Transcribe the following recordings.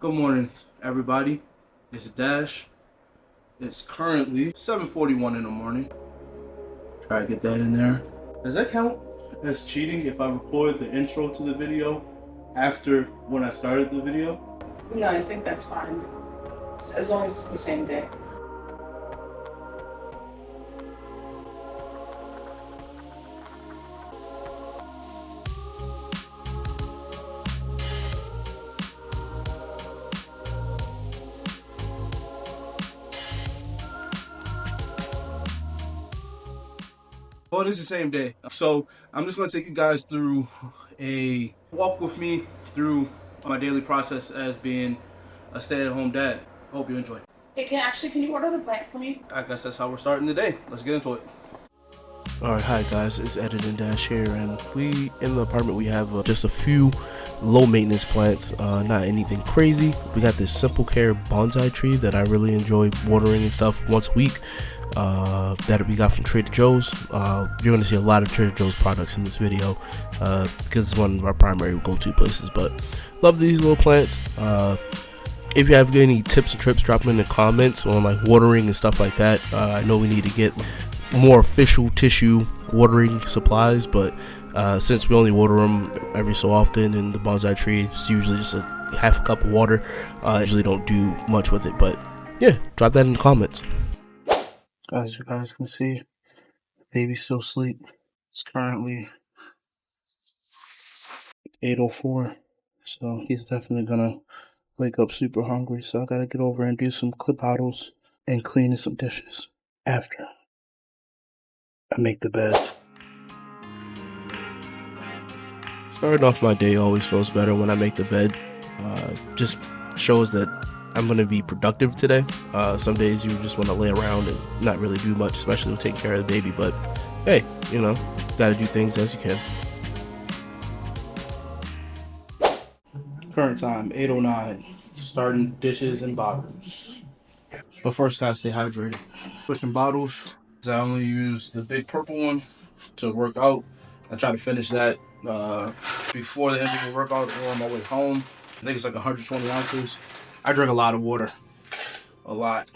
Good morning, everybody. It's Dash. It's currently 7:41 in the morning. Try to get that in there. Does that count as cheating if I record the intro to the video after when I started the video? No, I think that's fine. As long as it's the same day. Well, it is the same day. So I'm just going to take you guys through a walk with me through my daily process as being a stay-at-home dad. Hope you enjoy. Hey, can you order the plant for me? I guess that's how we're starting the day. Let's get into it. Alright, hi guys, it's Editing Dash here, and we, in the apartment, we have just a few low maintenance plants, not anything crazy. We got this Simple Care bonsai tree that I really enjoy watering and stuff once a week, that we got from Trader Joe's. You're going to see a lot of Trader Joe's products in this video, because it's one of our primary go-to places, but love these little plants. If you have any tips and trips, drop them in the comments on like watering and stuff like that. I know we need to get more official tissue watering supplies, but since we only water them every so often, and the bonsai tree is usually just a half a cup of water, I usually don't do much with it. But yeah, drop that in the comments. As you guys can see, baby's still asleep. It's currently 8:04, so he's definitely gonna wake up super hungry, so I gotta get over and do some clip bottles and cleaning some dishes after I make the bed. Starting off my day always feels better when I make the bed. Just shows that I'm going to be productive today. Some days you just want to lay around and not really do much, especially with taking care of the baby, but hey, you know, gotta do things as you can. Current time, 8:09. Starting dishes and bottles. But first, gotta stay hydrated. Switching bottles. I only use the big purple one to work out. I try to finish that before the end of the workout or on my way home. I think it's like 120 ounces. I drink a lot of water. A lot.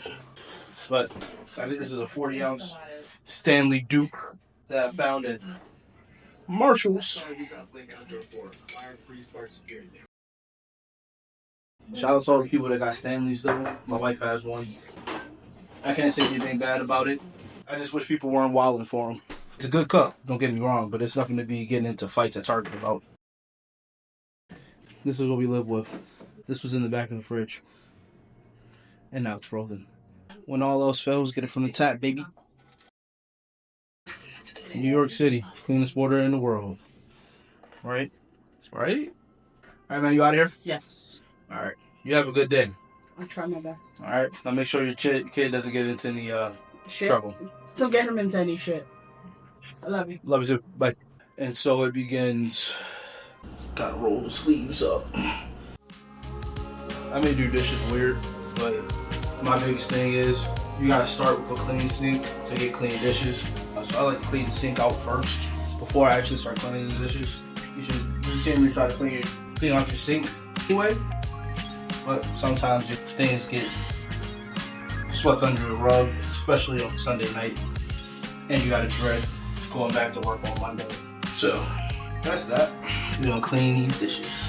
But I think this is a 40 ounce Stanley Duke that I found at Marshall's. Shout out to all the people that got Stanleys though. My wife has one. I can't say anything bad about it. I just wish people weren't wilding for them. It's a good cup, don't get me wrong, but it's nothing to be getting into fights at Target about. This is what we live with. This was in the back of the fridge. And now it's frozen. When all else fails, get it from the tap, baby. New York City, cleanest water in the world. Right? Right? Alright, man, you out of here? Yes. Alright. You have a good day. I'll try my best. Alright. Now make sure your kid doesn't get into any trouble. Don't get him into any shit. I love you. Love you too. Bye. And so it begins. Gotta roll the sleeves up. I may do dishes weird, but my biggest thing is you gotta start with a clean sink to get clean dishes. So I like to clean the sink out first before I actually start cleaning the dishes. You should routinely try to clean out your sink anyway, but sometimes things get swept under the rug, especially on Sunday night, and you gotta dread going back to work on Monday. So that's that. We're gonna clean these dishes.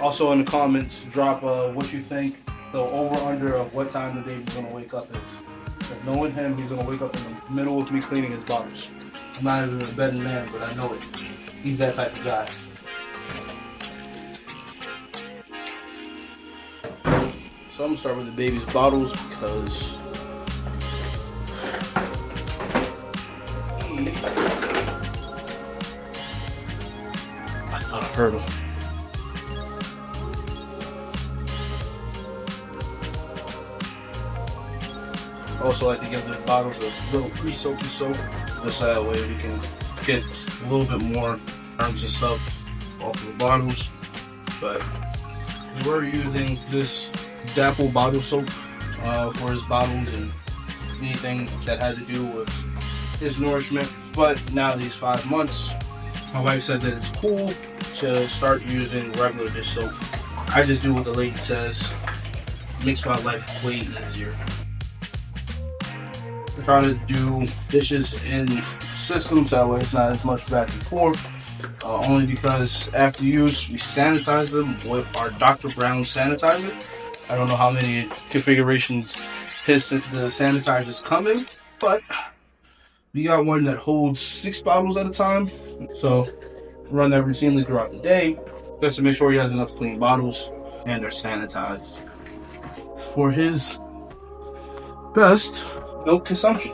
Also in the comments, drop what you think the over-under of what time the baby's gonna wake up is. But knowing him, he's gonna wake up in the middle of me cleaning his bottles. I'm not even a betting man, but I know it. He's that type of guy. So I'm gonna start with the baby's bottles because I thought I heard him. I also like to give the bottles a little pre-soapy soap. This that way we can get a little bit more germs and stuff off of the bottles. But we're using this Dapple bottle soap for his bottles and anything that had to do with his nourishment. But now that he's 5 months, My wife said that it's cool to start using regular dish soap. I just do what the lady says. Makes my life way easier. I try to do dishes in systems, that way it's not as much back and forth. Only because after use, we sanitize them with our Dr. Brown sanitizer. I don't know how many configurations the sanitizers come in, but we got one that holds 6 bottles at a time. So run that routinely throughout the day, just to make sure he has enough clean bottles and they're sanitized. For his best milk consumption,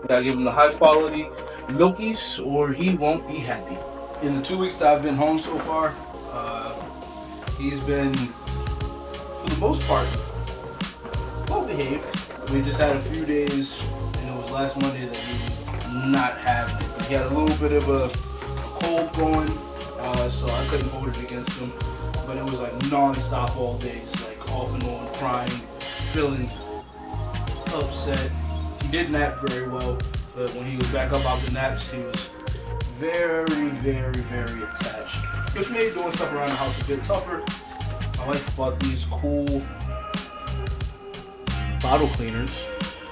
we gotta give him the high quality milkies or he won't be happy. In the 2 weeks that I've been home so far, he's been, for the most part, well behaved. We just had a few days, and it was last Monday that he was not having it. He had a little bit of a cold going, so I couldn't hold it against him. But it was like non-stop all day, just like off and on, crying, feeling upset. He did nap very well, but when he was back up out the naps, he was very, very, very attached, which made doing stuff around the house a bit tougher. My wife bought these cool bottle cleaners,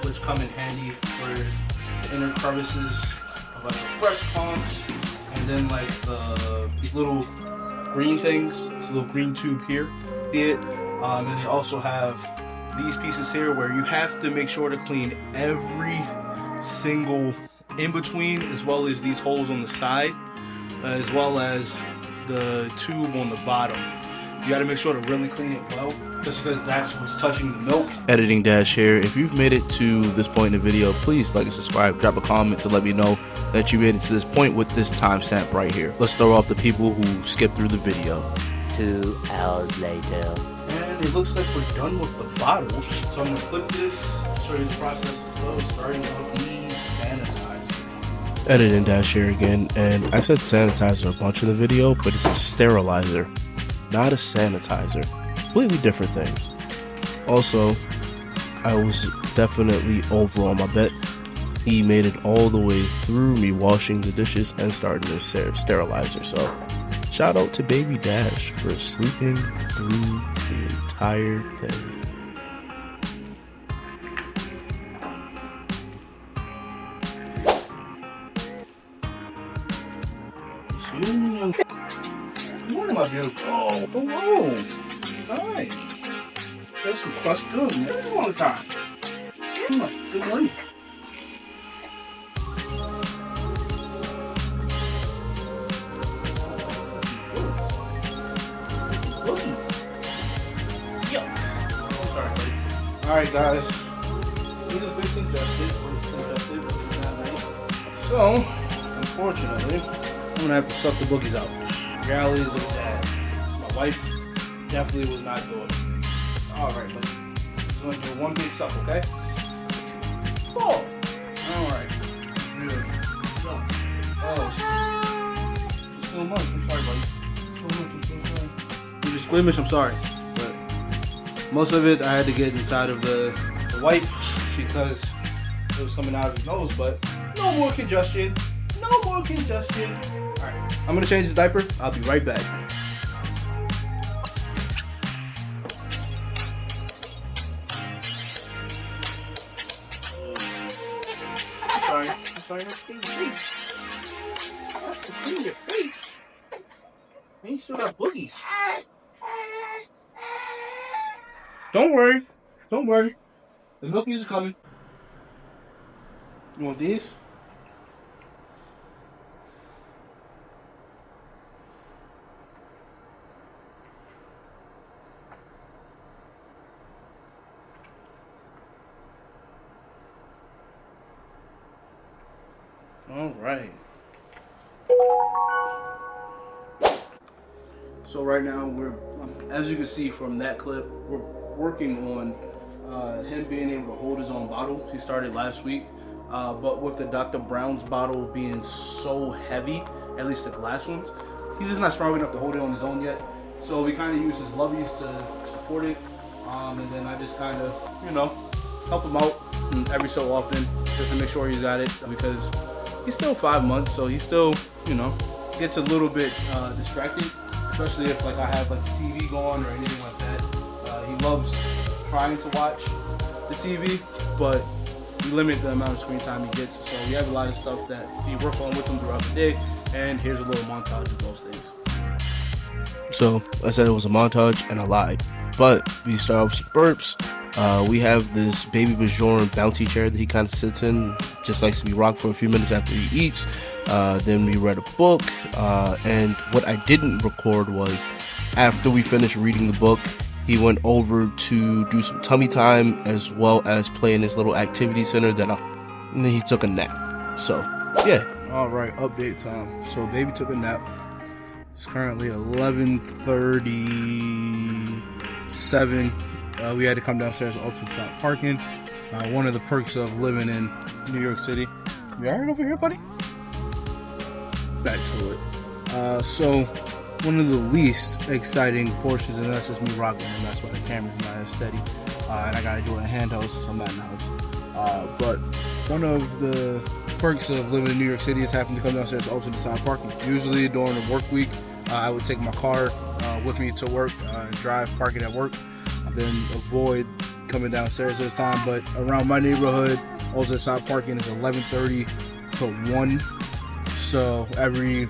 which come in handy for the inner crevices of like the breast pumps, and then like these little green things, this little green tube here. See it? And they also have these pieces here where you have to make sure to clean every single in between, as well as these holes on the side, as well as the tube on the bottom. You got to make sure to really clean it well, just because that's what's touching the milk. Editing Dash here. If you've made it to this point in the video, please like and subscribe. Drop a comment to let me know that you made it to this point with this timestamp right here. Let's throw off the people who skipped through the video. 2 hours later. And it looks like we're done with the bottles. So I'm going to flip this, show you the process of those, starting with the sanitizer. Editing Dash here again, and I said sanitizer a bunch in the video, but it's a sterilizer, not a sanitizer. Completely different things. Also, I was definitely over on my bet. He made it all the way through me washing the dishes and starting the sterilizer. So shout out to Baby Dash for sleeping through the entire thing. Good morning, my beautiful. Oh, hello. Hi. There's some crust too. A long time. Good morning. Alright guys, he's a bit congested, which is not nice. So, unfortunately, I'm gonna have to suck the boogies out. Realities of dad. My wife definitely was not doing it. Alright, buddy. I'm gonna do one big suck, okay? Oh! Alright. Good. Oh, it's so much. I'm sorry, buddy. So much, I'm so sorry. If you're squeamish, I'm sorry. Most of it I had to get inside of the wipe because it was coming out of his nose, but no more congestion. No more congestion. Alright, I'm gonna change his diaper. I'll be right back. I'm sorry. That's clean your face. That's to clean your face. And you still got boogies. Don't worry. Don't worry. The milkies are coming. You want these? All right. So right now we're, as you can see from that clip, we're working on him being able to hold his own bottle. He started last week, but with the Dr. Brown's bottle being so heavy, at least the glass ones, he's just not strong enough to hold it on his own yet. So we kind of use his loveys to support it, and then I just kind of, you know, help him out every so often just to make sure he's got it, because he's still 5 months, so he's still, you know, gets a little bit distracted, especially if like I have like the TV going or anything like that. He loves trying to watch the TV, but we limit the amount of screen time he gets. So we have a lot of stuff that we work on with him throughout the day, and here's a little montage of those things. So I said it was a montage, and I lied. But we start off with some burps. We have this baby Bajoran bounty chair that he kind of sits in, just likes to be rocked for a few minutes after he eats. Then we read a book, and what I didn't record was after we finished reading the book, he went over to do some tummy time as well as play in his little activity center. And then he took a nap. So yeah. All right, update time. So baby took a nap. It's currently 11:37. We had to come downstairs to ultimate stop parking. One of the perks of living in New York City. You alright over here, buddy? Back to it. So one of the least exciting portions, and that's just me rocking, and that's why the camera's not as steady. And I gotta do it in handheld since I'm not in the house. But one of the perks of living in New York City is having to come downstairs to alternate side parking. Usually during the work week, I would take my car with me to work, drive, park it at work, then avoid coming downstairs this time. But around my neighborhood, alternate side parking is 11:30 to 1. So every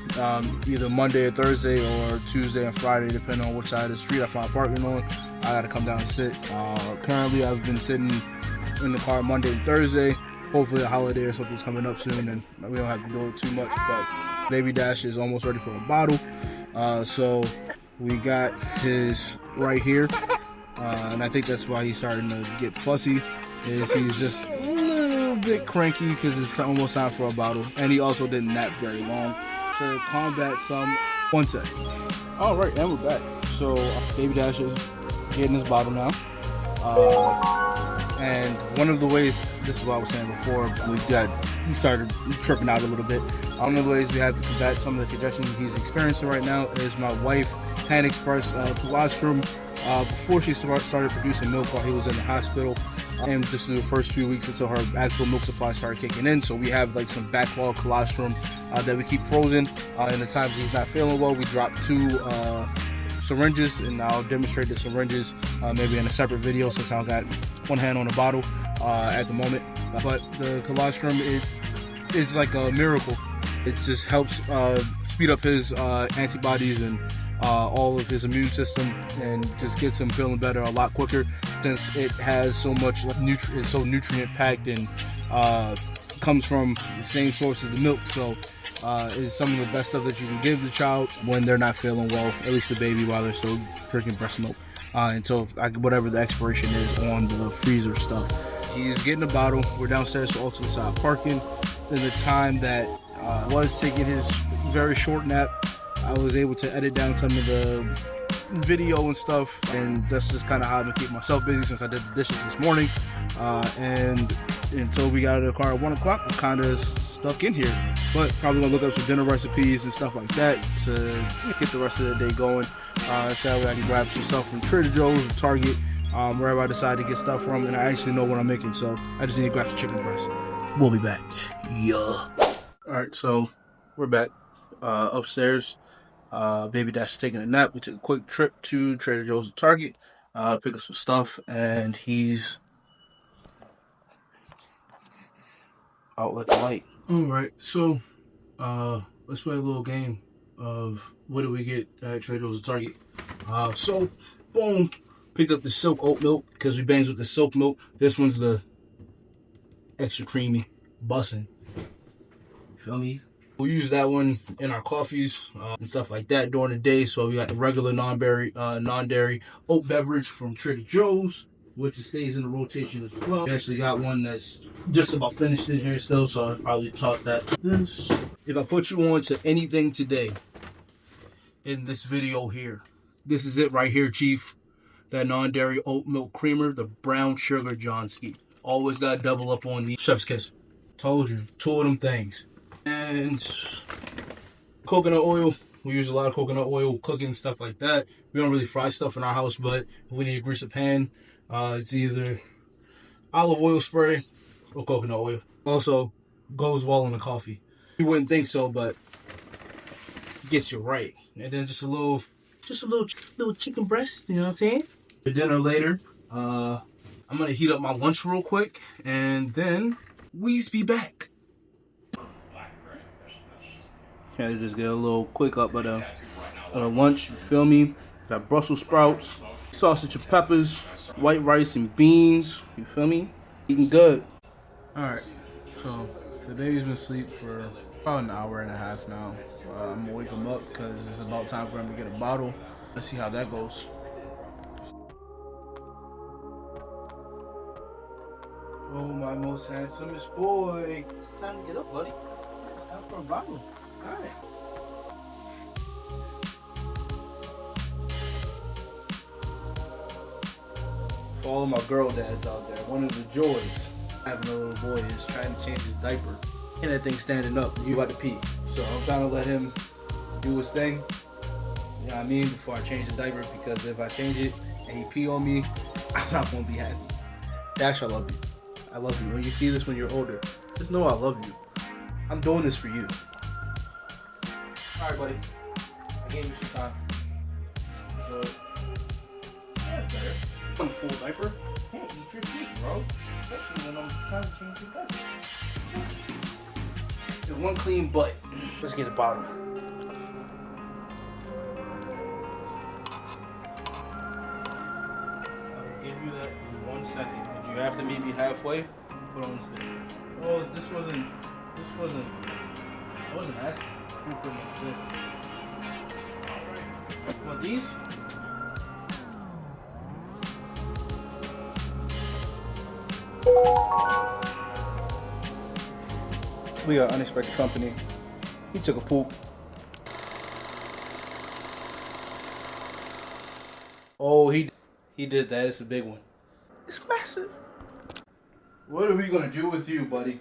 either Monday or Thursday or Tuesday and Friday, depending on which side of the street I find parking on, I gotta come down and sit. Currently, I've been sitting in the car Monday and Thursday. Hopefully a holiday or something's coming up soon and we don't have to do it too much. But Baby Dash is almost ready for a bottle. So we got his right here. And I think that's why he's starting to get fussy, is he's just a little bit cranky because it's almost time for a bottle. And he also didn't nap very long. To combat some, 1 sec. All right, and we're back. So Baby Dash is getting his bottle now. And one of the ways, this is what I was saying before, he started tripping out a little bit. One of the ways we have to combat some of the congestion he's experiencing right now is my wife hand expressed colostrum before she started producing milk while he was in the hospital, and just in the first few weeks until her actual milk supply started kicking in. So we have like some backlog colostrum that we keep frozen. In the times he's not feeling well, we drop 2 syringes, and I'll demonstrate the syringes maybe in a separate video since I've got one hand on the bottle at the moment. But the colostrum is like a miracle. It just helps speed up his antibodies and all of his immune system, and just gets him feeling better a lot quicker since it has so much it's so nutrient packed and comes from the same source as the milk. So is some of the best stuff that you can give the child when they're not feeling well, at least the baby, while they're still drinking breast milk, until whatever the expiration is on the freezer stuff. He's getting a bottle. We're downstairs to alternate side parking. In the time that was taking his very short nap, I was able to edit down some of the video and stuff, and that's just kind of how I'm gonna keep myself busy since I did the dishes this morning. And until we got out of the car at 1 o'clock, I'm kind of stuck in here, but probably gonna look up some dinner recipes and stuff like that to get the rest of the day going. So I can grab some stuff from Trader Joe's or Target, wherever I decide to get stuff from, and I actually know what I'm making, so I just need to grab some chicken breast. We'll be back. Yeah. Alright, so we're back upstairs. Baby Dash is taking a nap. We took a quick trip to Trader Joe's or Target, pick up some stuff, and he's out like the light. Alright, so let's play a little game of what do we get at Trader Joe's or Target. So boom, picked up the silk oat milk because we bangs with the silk milk. This one's the extra creamy, bussin'. Feel me? We use that one in our coffees and stuff like that during the day. So we got the regular non-dairy oat beverage from Trader Joe's, which stays in the rotation as well. We actually got one that's just about finished in here still, so I'll probably talk that. This, if I put you on to anything today in this video here, this is it right here, Chief. That non-dairy oat milk creamer, the brown sugar Johnski. Always got to double up on the chef's kiss. Told you, 2 of them things. And coconut oil. We use a lot of coconut oil cooking, stuff like that. We don't really fry stuff in our house, but if we need to grease a pan, it's either olive oil spray or coconut oil. Also goes well in the coffee. You wouldn't think so, but gets you right. And then just a little chicken breast, you know what I'm saying? For dinner later, I'm gonna heat up my lunch real quick, and then we's be back. Had to just get a little quick up at lunch, you feel me? Got Brussels sprouts, sausage and peppers, white rice and beans, you feel me? Eating good. Alright, so the baby's been asleep for about an hour and a half now. I'm gonna wake him up because it's about time for him to get a bottle. Let's see how that goes. Oh, my most handsomest boy. It's time to get up, buddy. It's time for a bottle. Alright. For all of my girl dads out there, one of the joys having a little boy is trying to change his diaper. And that thing standing up, you about to pee. So I'm trying to let him do his thing. You know what I mean? Before I change the diaper, because if I change it and he pee on me, I'm not gonna be happy. Dash, I love you. I love you. When you see this when you're older, just know I love you. I'm doing this for you. Alright, buddy. I gave you some time. So, that's better. One full diaper. Can't eat your feet, bro. Especially when I'm trying to change your diaper. Just one clean butt. Let's get a bottle. I'll give you that in 1 second. But you have to meet me halfway. Put on this video. Oh, I wasn't asking. You put my shit. Alright. Want these? We got unexpected company. He took a poop. Oh, he did that. It's a big one. It's massive. What are we gonna do with you, buddy?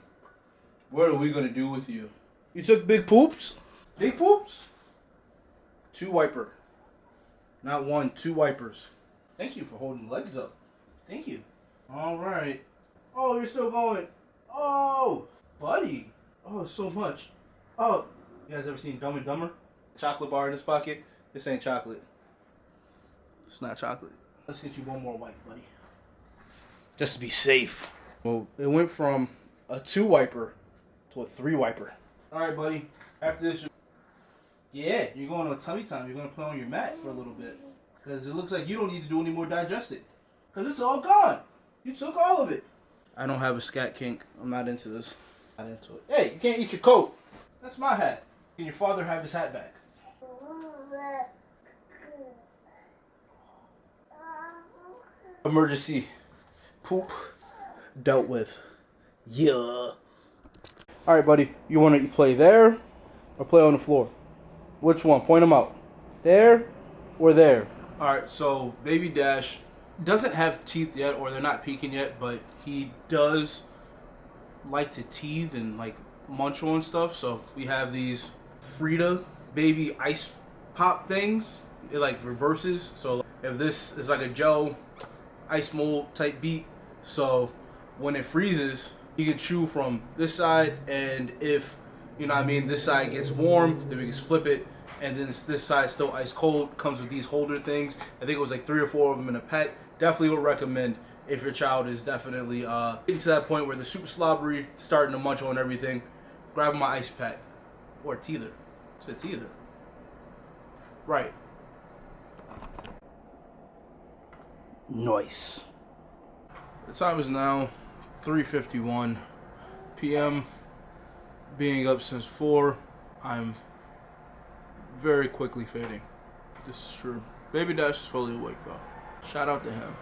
What are we gonna do with you? You took big poops? Big poops? 2 wiper. Not 1, 2 wipers. Thank you for holding the legs up. Thank you. All right. Oh, you're still going. Oh, buddy. Oh, so much. Oh, you guys ever seen Dumb and Dumber? Chocolate bar in his pocket. This ain't chocolate. It's not chocolate. Let's get you one more wipe, buddy. Just to be safe. Well, it went from a 2 wiper to a 3 wiper. All right, buddy. After this, yeah, you're going on tummy time. You're going to play on your mat for a little bit. Because it looks like you don't need to do any more digesting. Because it's all gone. You took all of it. I don't have a scat kink. I'm not into this. Not into it. Hey, you can't eat your coat. That's my hat. Can your father have his hat back? Emergency poop dealt with. Yeah. All right, buddy. You want to play there or play on the floor? Which one? Point them out. There or there? All right. So Baby Dash doesn't have teeth yet, or they're not peeking yet, but he does like to teeth and like munch on stuff. So we have these Frida baby ice pop things. It like reverses. So if this is like a gel ice mold type beat, so when it freezes, you can chew from this side, and if you know what I mean, this side gets warm, then we can flip it, and then this side still ice cold. Comes with these holder things. I think it was like 3 or 4 of them in a pack. Definitely would recommend if your child is definitely getting to that point where they're super slobbery, starting to munch on everything. Grab my ice pack or teether. It's a teether. Right. Nice. The time is now 3:51 p.m. Being up since 4, I'm very quickly fading. This is true. Baby Dash is fully awake though. Shout out to him.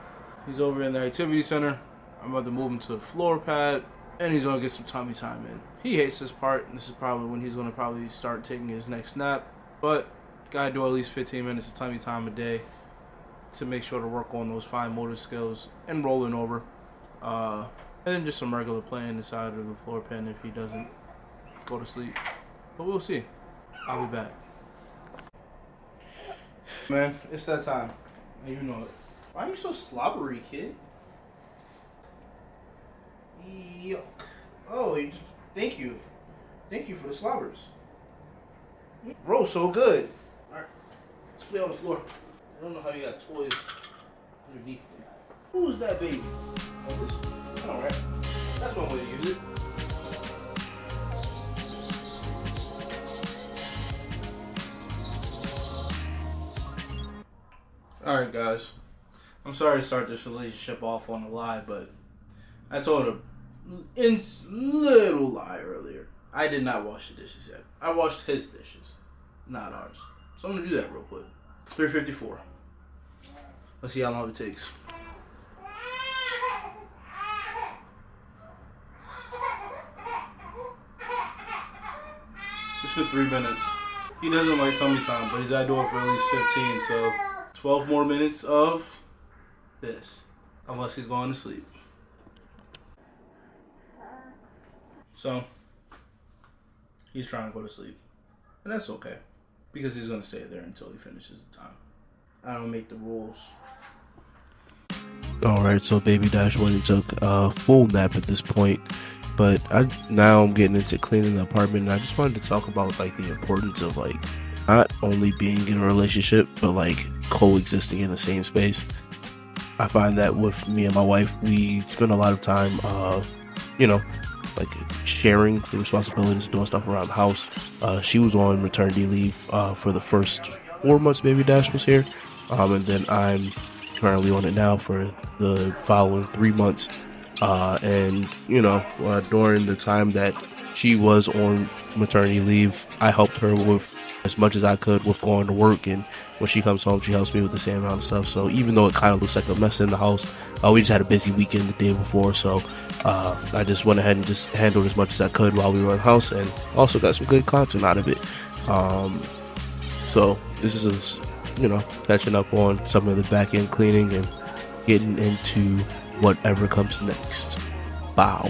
He's over in the activity center. I'm about to move him to the floor pad, and he's gonna get some tummy time in. He hates this part, and this is probably when he's gonna probably start taking his next nap. But gotta do at least 15 minutes of tummy time a day to make sure to work on those fine motor skills and rolling over. And then just some regular playing inside of the floor pen if he doesn't go to sleep. But we'll see. I'll be back. Man, it's that time. You know it. Why are you so slobbery, kid? Yuck. Oh, thank you. Thank you for the slobbers. Bro, so good. Alright, let's play on the floor. I don't know how you got toys underneath the mat. Who's that baby? Oh, this? Alright. That's one way to use it. Alright, guys. I'm sorry to start this relationship off on a lie, but I told a little lie earlier. I did not wash the dishes yet. I washed his dishes, not ours. So I'm gonna do that real quick. 3:54. Let's see how long it takes. It's been 3 minutes. He doesn't like tummy time, but he's gotta do it for at least 15, so 12 more minutes of this. Unless he's going to sleep. So, he's trying to go to sleep. And that's okay. Because he's gonna stay there until he finishes the time. I don't make the rules. Alright, so Baby Dash went and took a full nap at this point. But now I'm getting into cleaning the apartment, and I just wanted to talk about like the importance of like not only being in a relationship, but like coexisting in the same space. I find that with me and my wife, we spend a lot of time, like sharing the responsibilities of doing stuff around the house. She was on maternity leave for the first 4 months Baby Dash was here, and then I'm currently on it now for the following 3 months. And during the time that she was on maternity leave, I helped her with as much as I could with going to work, and when she comes home she helps me with the same amount of stuff. So even though it kind of looks like a mess in the house, we just had a busy weekend the day before, so I just went ahead and just handled as much as I could while we were in the house, and also got some good content out of it. So this is catching up on some of the back end cleaning and getting into whatever comes next. Bow.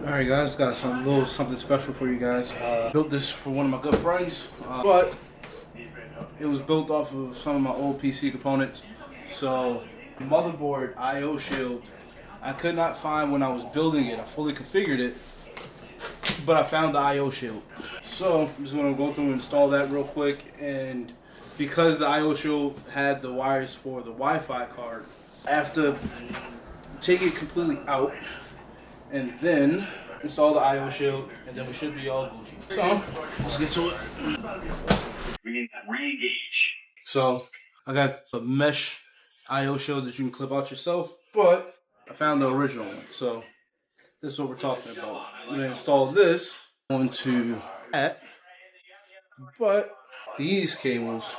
Alright guys, got something special for you guys. Built this for one of my good friends, but it was built off of some of my old PC components. So the motherboard I/O shield, I could not find when I was building it. I fully configured it, but I found the I/O shield. So I'm just gonna go through and install that real quick. And because the I/O shield had the wires for the Wi-Fi card, I have to take it completely out and then install the I/O shield, and then we should be all Gucci. So let's get to it. Re-engage. So I got the mesh I/O shield that you can clip out yourself, but I found the original one. So this is what we're talking about. I'm gonna install this onto that, but these cables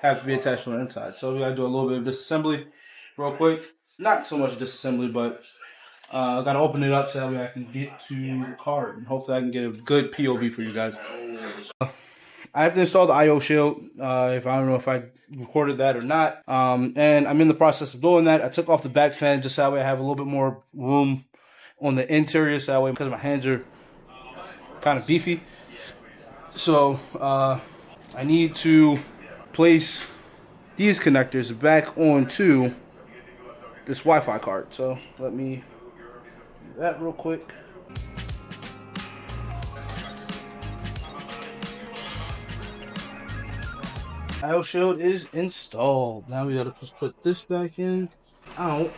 have to be attached on the inside. So we gotta do a little bit of disassembly real quick. Not so much disassembly, but I gotta open it up so that way I can get to the card, and hopefully I can get a good POV for you guys. I have to install the I/O shield. If I don't know if I recorded that or not, and I'm in the process of doing that. I took off the back fan just so that way I have a little bit more room on the interior, so that way, because my hands are kind of beefy. So I need to place these connectors back onto this Wi-Fi card. So let me do that real quick. I/O shield is installed. Now we gotta just put this back in, out,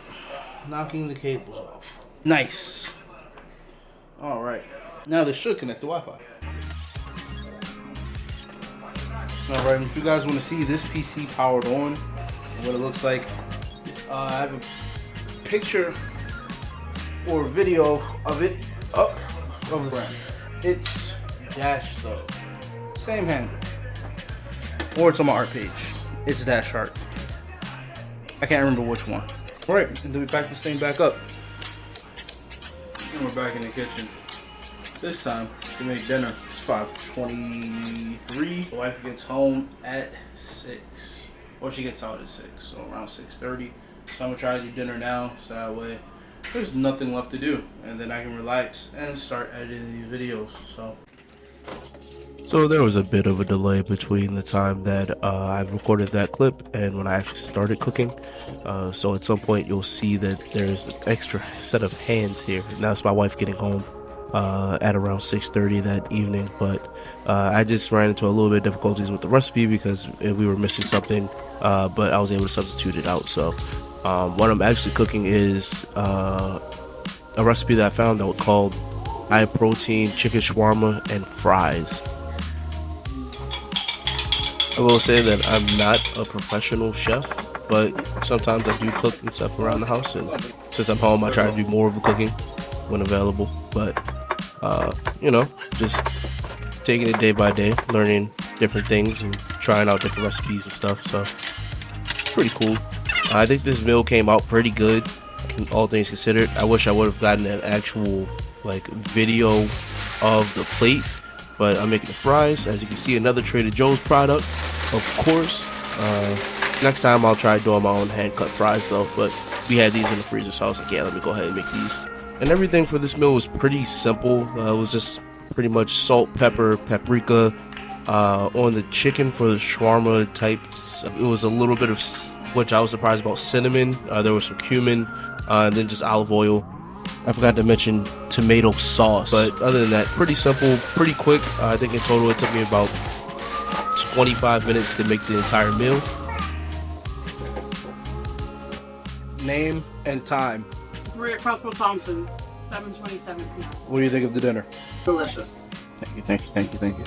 knocking the cables off. Nice. All right. Now this should connect to Wi-Fi. All right. If you guys want to see this PC powered on, and what it looks like, I have a picture or video of it up of the brand. It's Dash though. Same handle. Or it's on my art page. It's Dash Art. I can't remember which one. Alright, and then we pack this thing back up. And we're back in the kitchen. This time to make dinner. It's 5:23. The wife gets home at 6. Or she gets out at 6, so around 6:30. So I'm gonna try to do dinner now, so that way there's nothing left to do. And then I can relax and start editing these videos. So there was a bit of a delay between the time that I recorded that clip and when I actually started cooking. So at some point you'll see that there's an extra set of hands here. Now it's my wife getting home. at around 6:30 that evening, but I just ran into a little bit of difficulties with the recipe because we were missing something, but I was able to substitute it out. So what I'm actually cooking is a recipe that I found that was called high protein chicken shawarma and fries. I will say that I'm not a professional chef, but sometimes I do cook and stuff around the house, and since I'm home I try to do more of the cooking when available. But you know, just taking it day by day, learning different things and trying out different recipes and stuff, so it's pretty cool. I think this meal came out pretty good, all things considered. I wish I would have gotten an actual like video of the plate, but I'm making the fries. As you can see, another Trader Joe's product, of course. Next time I'll try doing my own hand cut fries though, but we had these in the freezer, so I was like, yeah, let me go ahead and make these. And everything for this meal was pretty simple. It was just pretty much salt, pepper, paprika. On the chicken for the shawarma type, it was a little bit of, which I was surprised about, cinnamon. There was some cumin, and then just olive oil. I forgot to mention tomato sauce, but other than that, pretty simple, pretty quick. I think in total it took me about 25 minutes to make the entire meal. Name and time. Maria Crossbow Thompson, 7:27 p.m. What do you think of the dinner? Delicious. Thank you, thank you, thank you, thank you.